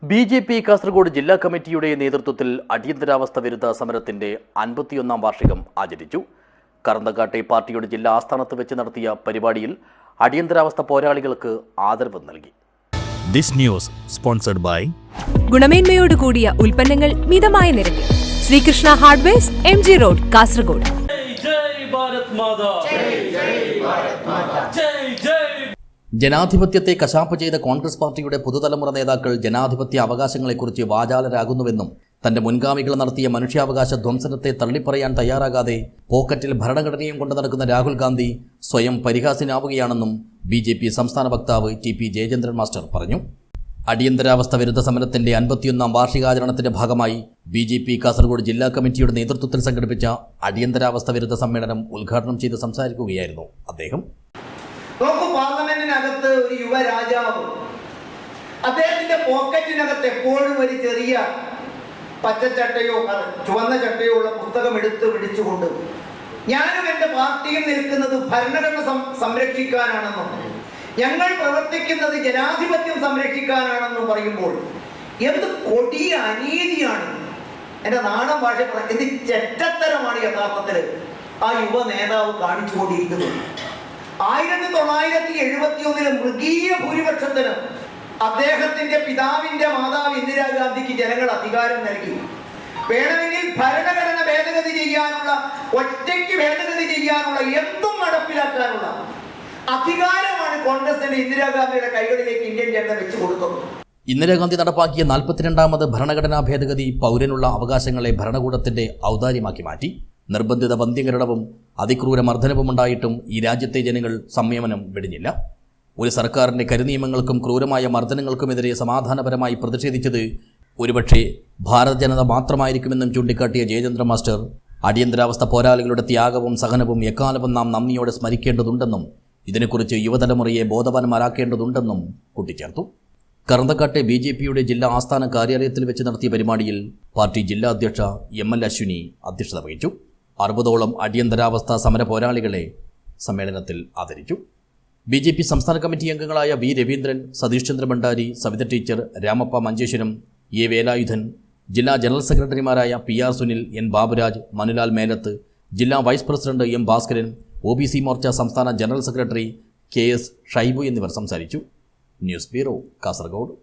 BJP. Kasaragod ജില്ലാ കമ്മിറ്റിയുടെ നേതൃത്വത്തിൽ അടിയന്തരാവസ്ഥ വിരുദ്ധ സമരത്തിന്റെ 51ാം വാർഷികം ആചരിച്ചു. കറന്തക്കാട്ടെ പാർട്ടിയുടെ ജില്ലാ ആസ്ഥാനത്ത് വെച്ച് നടത്തിയ പരിപാടിയിൽ അടിയന്തരാവസ്ഥ പോരാളികൾക്ക് ആദരവ് നൽകി. This news sponsored by ഗുണമേന്മയോട് കൂടിയ ഉൽപ്പന്നങ്ങൾ മിതമായ നിരക്കിൽ Sreekrishna hardwares MG road Kasaragod. ജനാധിപത്യത്തെ കശാപ്പ് ചെയ്ത കോൺഗ്രസ് പാർട്ടിയുടെ പുതുതലമുറ നേതാക്കൾ ജനാധിപത്യ അവകാശങ്ങളെക്കുറിച്ച് വാചാലരാകുന്നുവെന്നും തന്റെ മുൻഗാമികൾ നടത്തിയ മനുഷ്യാവകാശ ധ്വംസനത്തെ തള്ളിപ്പറയാൻ തയ്യാറാകാതെ പോക്കറ്റിൽ ഭരണഘടനയും കൊണ്ട് നടക്കുന്ന രാഹുൽ ഗാന്ധി സ്വയം പരിഹാസ്യനാവുകയാണെന്നും ബി.ജെ.പി. സംസ്ഥാന വക്താവ് ടി.പി. ജയചന്ദ്രൻ മാസ്റ്റർ പറഞ്ഞു. അടിയന്തരാവസ്ഥ വിരുദ്ധ സമരത്തിന്റെ 51ാം വാർഷികാചരണത്തിന്റെ ഭാഗമായി ബി.ജെ.പി. കാസർഗോഡ് ജില്ലാ കമ്മിറ്റിയുടെ നേതൃത്വത്തിൽ സംഘടിപ്പിച്ച അടിയന്തരാവസ്ഥ വിരുദ്ധ സമ്മേളനം ഉദ്ഘാടനം ചെയ്ത് സംസാരിക്കുകയായിരുന്നു അദ്ദേഹം. പാർലമെന്റിനകത്ത് ഒരു യുവരാജാവ്, അദ്ദേഹത്തിന്റെ പോക്കറ്റിനകത്ത് എപ്പോഴും ഒരു ചെറിയ പച്ചച്ചട്ടയോ ചുവന്ന ചട്ടയോ ഉള്ള പുസ്തകം എടുത്ത് പിടിച്ചുകൊണ്ട് ഞാനും എൻ്റെ പാർട്ടിയും നിൽക്കുന്നത് ഭരണഘടന സംരക്ഷിക്കാനാണെന്നും ഞങ്ങൾ പ്രവർത്തിക്കുന്നത് ജനാധിപത്യം സംരക്ഷിക്കാനാണെന്നും പറയുമ്പോൾ എന്ത് കൊടിയ അനീതിയാണ്, എൻ്റെ നാടൻ ഭാഷ എന്ത് ചെറ്റത്തരമാണ് യഥാർത്ഥത്തിൽ ആ യുവ നേതാവ് കാണിച്ചുകൊണ്ടിരിക്കുന്നത്. 1971 മൃഗീയ ഭൂരിപക്ഷത്തിന് അദ്ദേഹത്തിന്റെ പിതാവിന്റെ മാതാവ് ഇന്ദിരാഗാന്ധിക്ക് ജനങ്ങൾ അധികാരം നൽകി. വേണമെങ്കിൽ ഭരണഘടന ഭേദഗതി ചെയ്യാനുള്ള, ഒറ്റയ്ക്ക് ഭേദഗതി ചെയ്യാനുള്ള, എന്തും നടപ്പിലാക്കാനുള്ള അധികാരമാണ് കോൺഗ്രസിന്റെ ഇന്ദിരാഗാന്ധിയുടെ കൈകളിലേക്ക് ഇന്ത്യൻ ജനത വെച്ചു കൊടുത്തത്. ഇന്ദിരാഗാന്ധി നടപ്പാക്കിയ 42ാമത് ഭരണഘടനാ ഭേദഗതി പൗരനുള്ള അവകാശങ്ങളെ ഭരണകൂടത്തിന്റെ ഔദാര്യമാക്കി മാറ്റി. നിർബന്ധിത വന്ധ്യകരണവും അതിക്രൂര മർദ്ദനവും ഉണ്ടായിട്ടും ഈ രാജ്യത്തെ ജനങ്ങൾ സംയമനം വെടിഞ്ഞില്ല. ഒരു സർക്കാരിന്റെ കരിനിയമങ്ങൾക്കും ക്രൂരമായ മർദ്ദനങ്ങൾക്കുമെതിരെ സമാധാനപരമായി പ്രതിഷേധിച്ചത് ഒരുപക്ഷെ ഭാരത ജനത മാത്രമായിരിക്കുമെന്നും ചൂണ്ടിക്കാട്ടിയ ജയചന്ദ്ര മാസ്റ്റർ അടിയന്തരാവസ്ഥ പോരാളികളുടെ ത്യാഗവും സഹനവും എക്കാലവും നാം നന്ദിയോടെ സ്മരിക്കേണ്ടതുണ്ടെന്നും ഇതിനെക്കുറിച്ച് യുവതലമുറയെ ബോധവാന്മാരാക്കേണ്ടതുണ്ടെന്നും കൂട്ടിച്ചേർത്തു. കറന്തക്കാട്ടെ ബി.ജെ.പിയുടെ ജില്ലാ ആസ്ഥാന കാര്യാലയത്തിൽ വെച്ച് നടത്തിയ പരിപാടിയിൽ പാർട്ടി ജില്ലാ അധ്യക്ഷ എം.എൽ. അശ്വിനി അധ്യക്ഷത വഹിച്ചു. 60ഓളം അടിയന്തരാവസ്ഥ സമര പോരാളികളെ സമ്മേളനത്തിൽ ആദരിച്ചു. ബി.ജെ.പി. സംസ്ഥാന കമ്മിറ്റി അംഗങ്ങളായ V. Raveendran, Satish Chandra Bhandari, Savitha teacher, Ramappa Manjeshwaram, A. Velayudhan, ജില്ലാ ജനറൽ സെക്രട്ടറിമാരായ പി.ആർ. സുനിൽ, എൻ. ബാബുരാജ്, മനുലാൽ മേലത്ത്, ജില്ലാ vice president M. Bhaskaran, OBC. Morcha സംസ്ഥാന ജനറൽ സെക്രട്ടറി കെ.എസ്. ഷൈബു എന്നിവർ സംസാരിച്ചു. News bureau, Kasaragod.